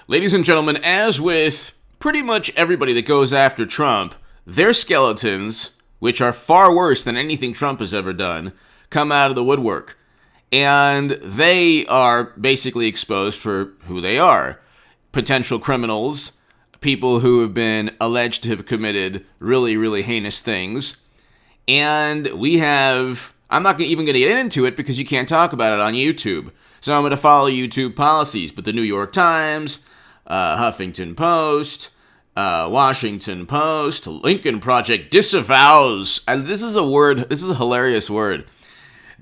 Ladies and gentlemen, as with pretty much everybody that goes after Trump, their skeletons, which are far worse than anything Trump has ever done, come out of the woodwork. And they are basically exposed for who they are. Potential criminals, people who have been alleged to have committed really, really heinous things. And we have, I'm not even going to get into it because you can't talk about it on YouTube. So I'm going to follow YouTube policies. But the New York Times, Huffington Post, Washington Post, Lincoln Project disavows, this is a hilarious word,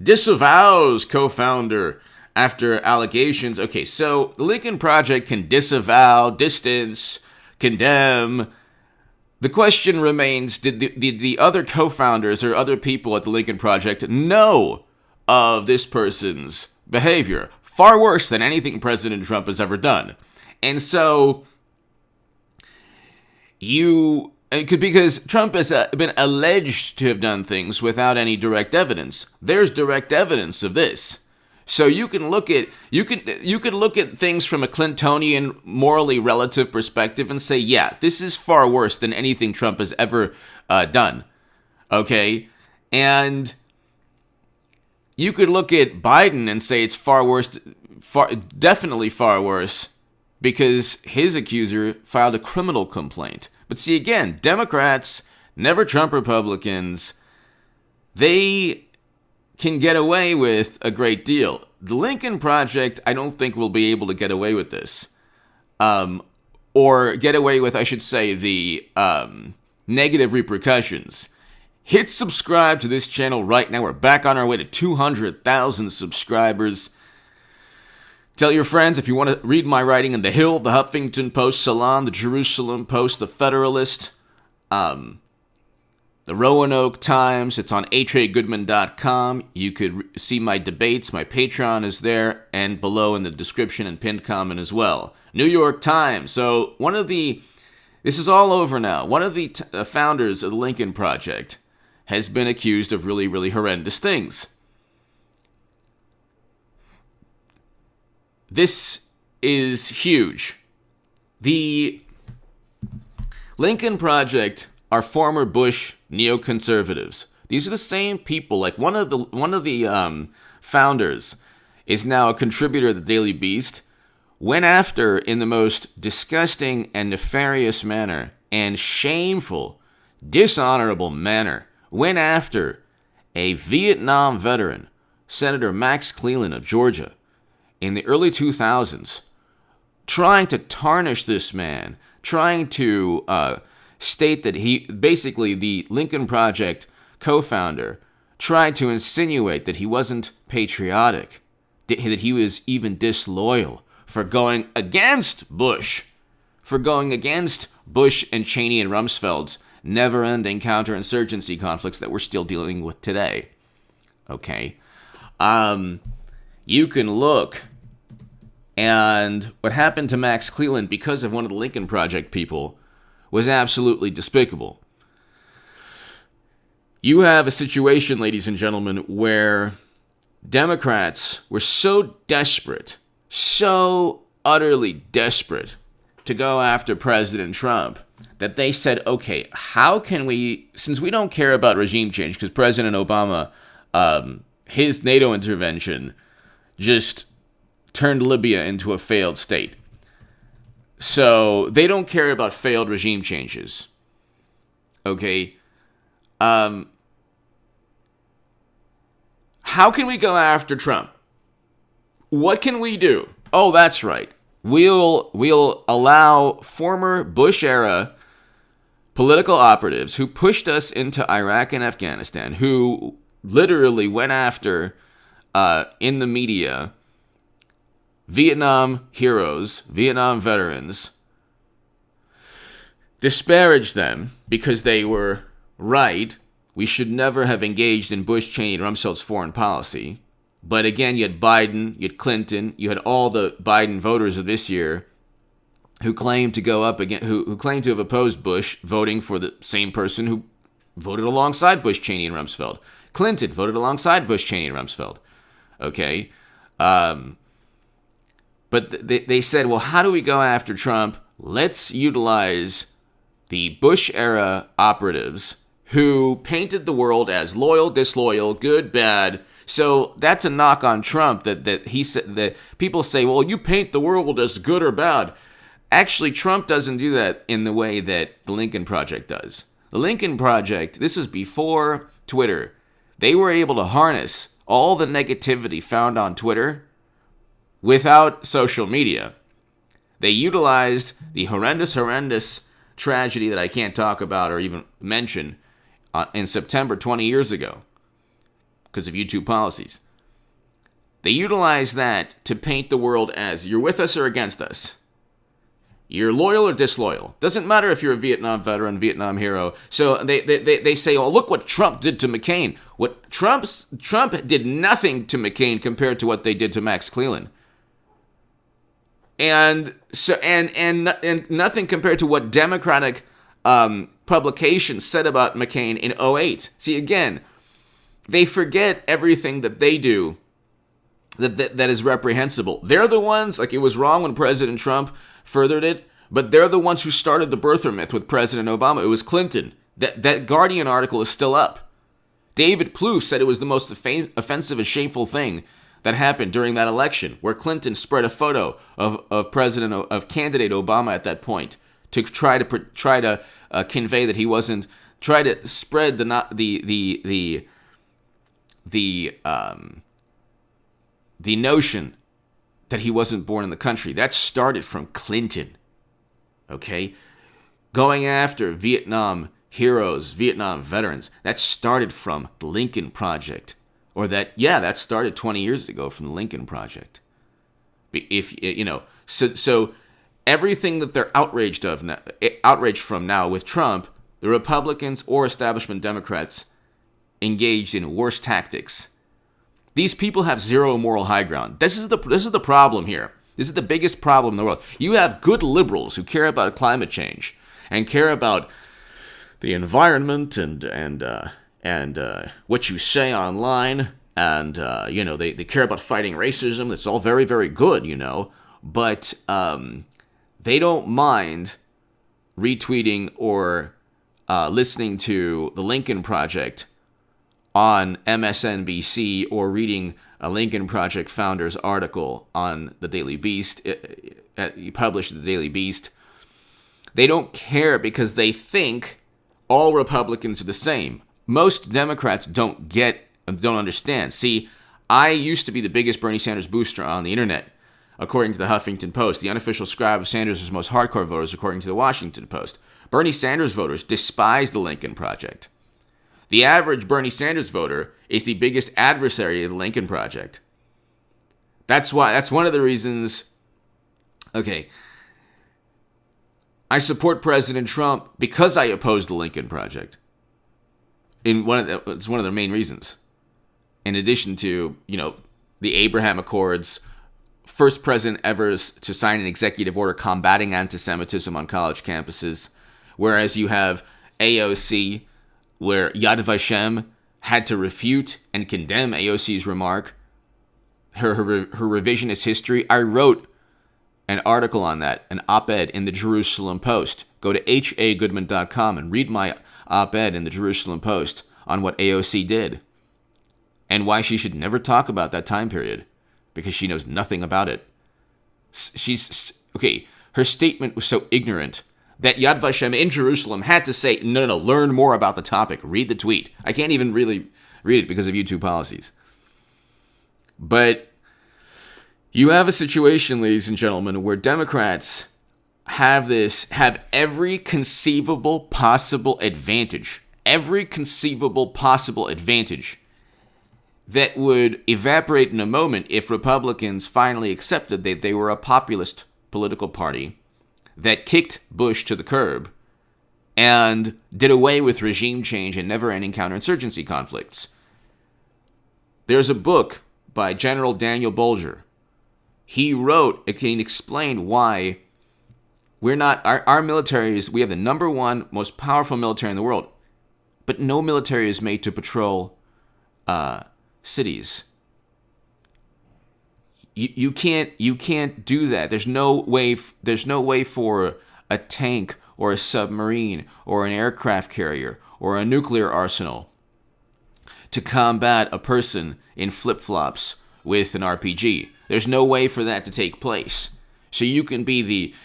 disavows co-founder after allegations. Okay, so the Lincoln Project can disavow, distance, condemn. The question remains, did the other co-founders or other people at the Lincoln Project know of this person's behavior? Far worse than anything President Trump has ever done. And so, because Trump has been alleged to have done things without any direct evidence. There's direct evidence of this. So you can look at things from a Clintonian morally relative perspective and say, yeah, this is far worse than anything Trump has ever done. Okay? And you could look at Biden and say it's definitely far worse because his accuser filed a criminal complaint. But see, again, Democrats, never Trump Republicans, they can get away with a great deal. The Lincoln Project, I don't think will be able to get away with this. Or get away with, I should say, the negative repercussions. Hit subscribe to this channel right now. We're back on our way to 200,000 subscribers. Tell your friends if you want to read my writing in The Hill, The Huffington Post, Salon, The Jerusalem Post, The Federalist, The Roanoke Times. It's on HAGoodman.com. You could see my debates. My Patreon is there and below in the description and pinned comment as well. New York Times. So this is all over now. One of the founders of the Lincoln Project has been accused of really, really horrendous things. This is huge. The Lincoln Project are former Bush neoconservatives. These are the same people. Like one of the founders is now a contributor to the Daily Beast. Went after in the most disgusting and nefarious manner and shameful, dishonorable manner. Went after a Vietnam veteran, Senator Max Cleland of Georgia, in the early 2000s, trying to tarnish this man, trying to state that the Lincoln Project co-founder, tried to insinuate that he wasn't patriotic, that he was even disloyal for going against Bush and Cheney and Rumsfeld's never-ending counterinsurgency conflicts that we're still dealing with today. Okay? You can look, and what happened to Max Cleland because of one of the Lincoln Project people was absolutely despicable. You have a situation, ladies and gentlemen, where Democrats were so desperate, so utterly desperate to go after President Trump that they said, okay, how can we, since we don't care about regime change, because President Obama, his NATO intervention just turned Libya into a failed state. So they don't care about failed regime changes. Okay. How can we go after Trump? What can we do? Oh, that's right. We'll allow former Bush-era political operatives who pushed us into Iraq and Afghanistan, who literally went after, in the media, Vietnam heroes, Vietnam veterans, disparage them because they were right. We should never have engaged in Bush, Cheney, and Rumsfeld's foreign policy. But again, you had Biden, you had Clinton, you had all the Biden voters of this year who claimed to go up again, who claimed to have opposed Bush, voting for the same person who voted alongside Bush, Cheney, and Rumsfeld. Clinton voted alongside Bush, Cheney, and Rumsfeld. Okay? But But they said, well, how do we go after Trump? Let's utilize the Bush-era operatives who painted the world as loyal, disloyal, good, bad. So that's a knock on Trump that he said that people say, well, you paint the world as good or bad. Actually, Trump doesn't do that in the way that the Lincoln Project does. The Lincoln Project, this is before Twitter. They were able to harness all the negativity found on Twitter without social media. They utilized the horrendous tragedy that I can't talk about or even mention in September 20 years ago because of YouTube policies. They utilized that to paint the world as you're with us or against us. You're loyal or disloyal. Doesn't matter if you're a Vietnam veteran, Vietnam hero. So they say, oh, look what Trump did to McCain. What Trump did nothing to McCain compared to what they did to Max Cleland. And so and nothing compared to what Democratic publications said about McCain in 2008. See, again, they forget everything that they do that is reprehensible. They're the ones, like it was wrong when President Trump furthered it, but they're the ones who started the birther myth with President Obama. It was Clinton. That Guardian article is still up. David Plouffe said it was the most offensive and shameful thing that happened during that election, where Clinton spread a photo of candidate Obama at that point to try to convey that he wasn't, try to spread the notion that he wasn't born in the country. That started from Clinton, okay? Going after Vietnam heroes, Vietnam veterans, that started from the Lincoln Project. Or that started 20 years ago from the Lincoln Project. So everything that they're outraged from now with Trump, the Republicans or establishment Democrats engaged in worse tactics. These people have zero moral high ground. This is the problem here. This is the biggest problem in the world. You have good liberals who care about climate change and care about the environment and what you say online, and they care about fighting racism. That's all very, very good, but they don't mind retweeting or listening to the Lincoln Project on MSNBC or reading a Lincoln Project founder's article on the Daily Beast. He published the Daily Beast. They don't care because they think all Republicans are the same. Most Democrats don't understand. See, I used to be the biggest Bernie Sanders booster on the internet, according to the Huffington Post, the unofficial scribe of Sanders' most hardcore voters, according to the Washington Post. Bernie Sanders voters despise the Lincoln Project. The average Bernie Sanders voter is the biggest adversary of the Lincoln Project. That's one of the reasons. Okay, I support President Trump because I oppose the Lincoln Project. It's one of the main reasons. In addition to, the Abraham Accords, first president ever to sign an executive order combating anti-Semitism on college campuses, whereas you have AOC, where Yad Vashem had to refute and condemn AOC's remark, her revisionist history. I wrote an article on that, an op-ed in the Jerusalem Post. Go to hagoodman.com and read my op-ed in the Jerusalem Post on what AOC did and why she should never talk about that time period because she knows nothing about it. Her statement was so ignorant that Yad Vashem in Jerusalem had to say, no, learn more about the topic. Read the tweet. I can't even really read it because of YouTube policies. But you have a situation, ladies and gentlemen, where Democrats have every conceivable possible advantage. Every conceivable possible advantage that would evaporate in a moment if Republicans finally accepted that they were a populist political party that kicked Bush to the curb and did away with regime change and never-ending counterinsurgency conflicts. There's a book by General Daniel Bolger. He wrote and explained why our military we have the number one most powerful military in the world, but no military is made to patrol cities. You can't do that. There's no way for a tank or a submarine or an aircraft carrier or a nuclear arsenal to combat a person in flip-flops with an RPG. There's no way for that to take place. So you could be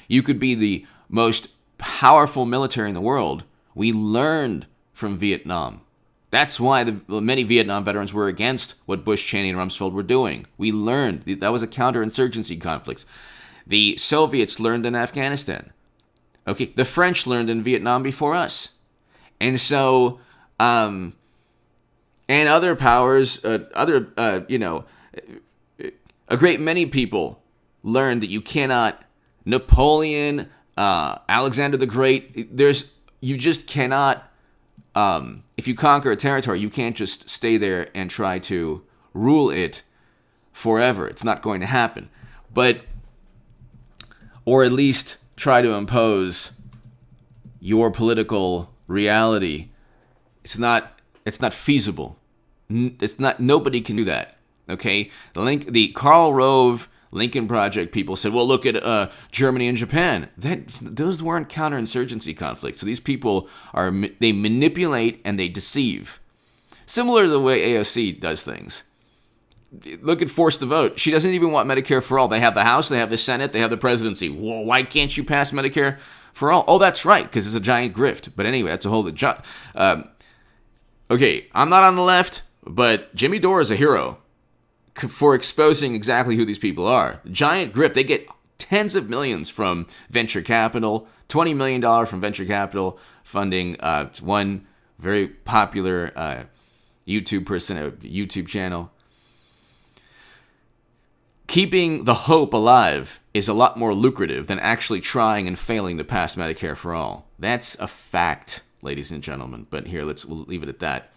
the most powerful military in the world. We learned from Vietnam. That's why many Vietnam veterans were against what Bush, Cheney, and Rumsfeld were doing. We learned. That was a counterinsurgency conflict. The Soviets learned in Afghanistan. Okay, the French learned in Vietnam before us. And so, and other powers, a great many people learned that you cannot, Napoleon, Alexander the Great, you just cannot, if you conquer a territory, you can't just stay there and try to rule it forever. It's not going to happen. Or at least try to impose your political reality. It's not feasible. Nobody can do that. Okay? The Karl Rove Lincoln Project people said, well, look at Germany and Japan. Those weren't counterinsurgency conflicts. So these people they manipulate and they deceive. Similar to the way AOC does things. Look at Force the Vote. She doesn't even want Medicare for all. They have the House, they have the Senate, they have the presidency. Well, why can't you pass Medicare for all? Oh, that's right, because it's a giant grift. But anyway, that's a whole... okay, I'm not on the left, but Jimmy Dore is a hero for exposing exactly who these people are. Giant grip. They get tens of millions from venture capital, $20 million from venture capital funding one very popular YouTube person, a YouTube channel. Keeping the hope alive is a lot more lucrative than actually trying and failing to pass Medicare for all. That's a fact, ladies and gentlemen. But here, we'll leave it at that.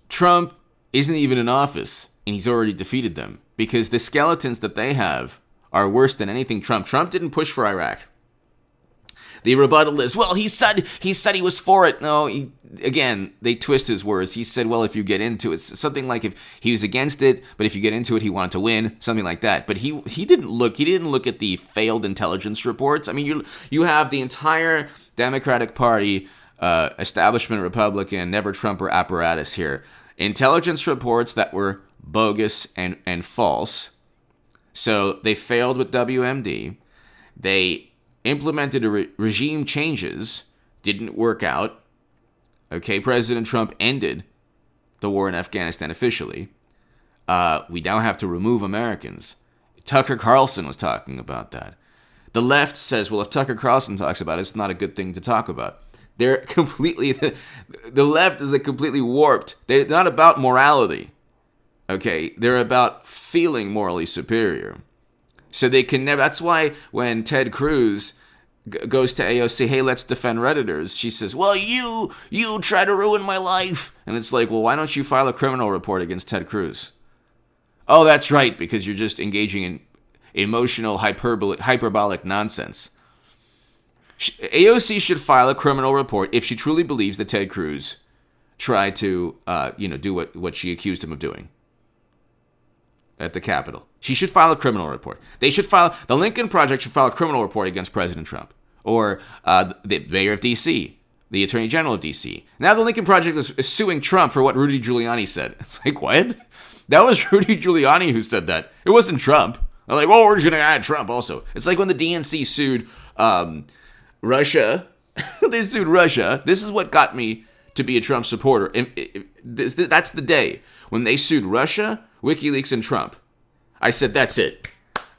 Trump isn't even in office, and he's already defeated them, because the skeletons that they have are worse than anything Trump didn't push for Iraq. The rebuttal is, well, he said he was for it. No, again, they twist his words. He said, well, if you get into it, something like if he was against it, but if you get into it, he wanted to win, something like that. But he didn't look at the failed intelligence reports. I mean, you have the entire Democratic Party, establishment Republican, never Trumper apparatus here. Intelligence reports that were bogus and false. So they failed with WMD. They implemented regime changes, didn't work out. Okay, President Trump ended the war in Afghanistan officially. We now have to remove Americans. Tucker Carlson was talking about that. The left says, well, if Tucker Carlson talks about it, it's not a good thing to talk about. They're completely, the left is completely warped. They're not about morality, okay? They're about feeling morally superior. So they can never, that's why when Ted Cruz goes to AOC, hey, let's defend Redditors, she says, well, you try to ruin my life. And it's like, well, why don't you file a criminal report against Ted Cruz? Oh, that's right, because you're just engaging in emotional hyperbolic nonsense. AOC should file a criminal report if she truly believes that Ted Cruz tried to, do what she accused him of doing at the Capitol. She should file a criminal report. The Lincoln Project should file a criminal report against President Trump or the mayor of D.C., the attorney general of D.C. Now the Lincoln Project is suing Trump for what Rudy Giuliani said. It's like, what? That was Rudy Giuliani who said that. It wasn't Trump. They're like, well, we're just going to add Trump also. It's like when the DNC sued Russia. They sued Russia. This is what got me to be a Trump supporter. That's the day when they sued Russia, WikiLeaks, and Trump. I said, that's it.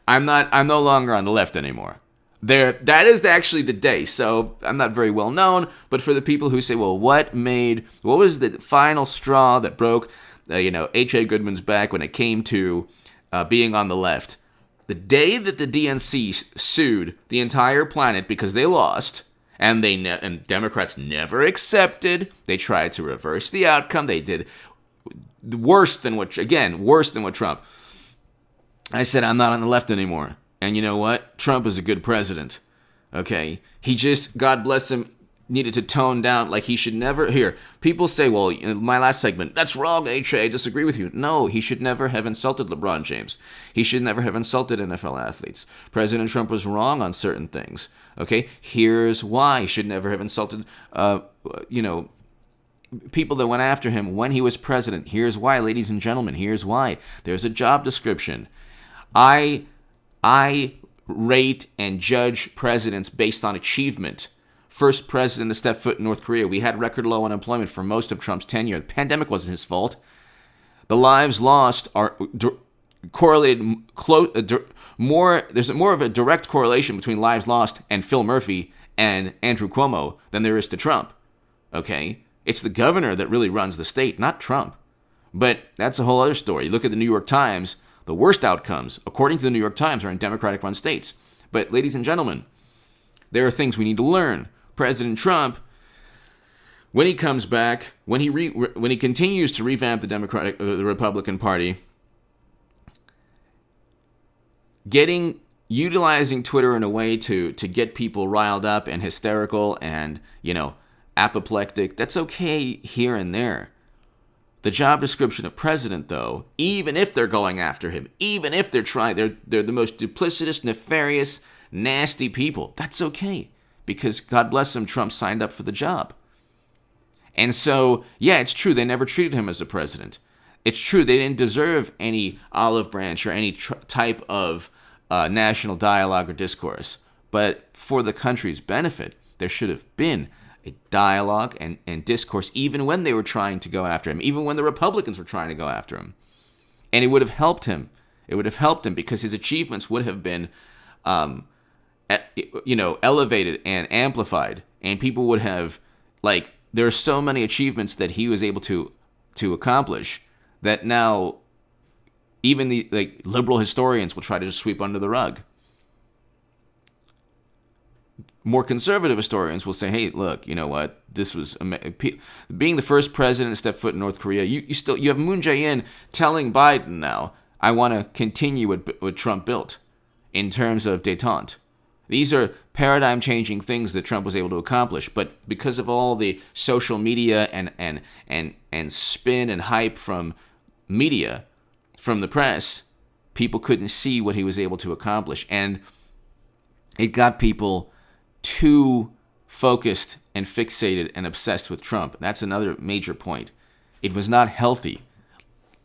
I'm no longer on the left anymore. That is actually the day. So I'm not very well known, but for the people who say, well, what was the final straw that broke, H.A. Goodman's back when it came to being on the left? The day that the DNC sued the entire planet because they lost, and and Democrats never accepted, they tried to reverse the outcome. They did worse than what Trump. I said, I'm not on the left anymore. And you know what? Trump is a good president. Okay? He just, God bless him, needed to tone down. Like, he should never. Here, people say, well, in my last segment, that's wrong, H.A., I disagree with you. No, he should never have insulted LeBron James. He should never have insulted NFL athletes. President Trump was wrong on certain things. Okay, here's why. He should never have insulted, people that went after him when he was president. Here's why, ladies and gentlemen. Here's why. There's a job description. I rate and judge presidents based on achievement. First president to step foot in North Korea. We had record low unemployment for most of Trump's tenure. The pandemic wasn't his fault. The lives lost are correlated there's more of a direct correlation between lives lost and Phil Murphy and Andrew Cuomo than there is to Trump. Okay? It's the governor that really runs the state, not Trump. But that's a whole other story. You look at the New York Times, the worst outcomes, according to the New York Times, are in Democratic-run states. But, ladies and gentlemen, there are things we need to learn. President Trump, when he comes back, when he continues to revamp the Republican Party, utilizing Twitter in a way to get people riled up and hysterical and, apoplectic, that's okay here and there. The job description of president, though, even if they're going after him, even if they're the most duplicitous, nefarious, nasty people, that's okay. Because, God bless him, Trump signed up for the job. And so, yeah, it's true, they never treated him as a president. It's true, they didn't deserve any olive branch or any type of national dialogue or discourse. But for the country's benefit, there should have been a dialogue and discourse, even when they were trying to go after him, even when the Republicans were trying to go after him. And it would have helped him. It would have helped him because his achievements would have been elevated and amplified, and people would have, there are so many achievements that he was able to accomplish that now even the liberal historians will try to just sweep under the rug. More conservative historians will say, hey, look, you know what? This was being the first president to step foot in North Korea. You have Moon Jae-in telling Biden now, I want to continue what Trump built in terms of détente. These are paradigm-changing things that Trump was able to accomplish, but because of all the social media and spin and hype from media, from the press, people couldn't see what he was able to accomplish, and it got people too focused and fixated and obsessed with Trump. That's another major point. It was not healthy.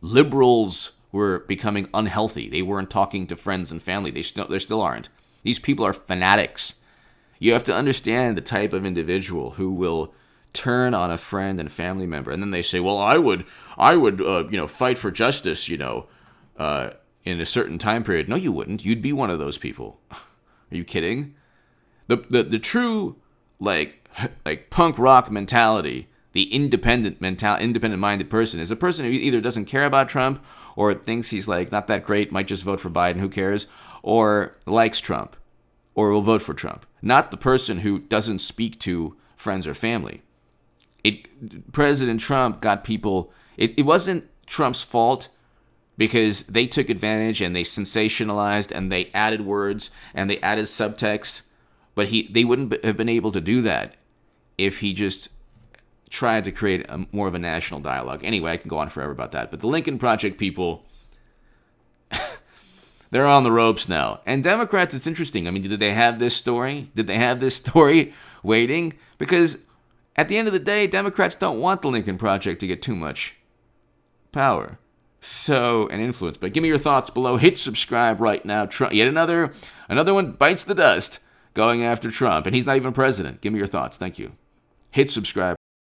Liberals were becoming unhealthy. They weren't talking to friends and family. They still aren't. These people are fanatics. You have to understand the type of individual who will turn on a friend and family member, and then they say, "Well, I would, fight for justice, in a certain time period." No, you wouldn't. You'd be one of those people. Are you kidding? The true punk rock mentality, the independent-minded person is a person who either doesn't care about Trump or thinks he's not that great, might just vote for Biden, who cares, or likes Trump, or will vote for Trump. Not the person who doesn't speak to friends or family. President Trump got people. It wasn't Trump's fault because they took advantage and they sensationalized and they added words and they added subtext. But they wouldn't have been able to do that if he just tried to create more of a national dialogue. Anyway, I can go on forever about that. But the Lincoln Project people, they're on the ropes now. And Democrats, it's interesting. I mean, did they have this story? Did they have this story waiting? Because at the end of the day, Democrats don't want the Lincoln Project to get too much power and influence. But give me your thoughts below. Hit subscribe right now. Yet another one bites the dust going after Trump. And he's not even president. Give me your thoughts. Thank you. Hit subscribe.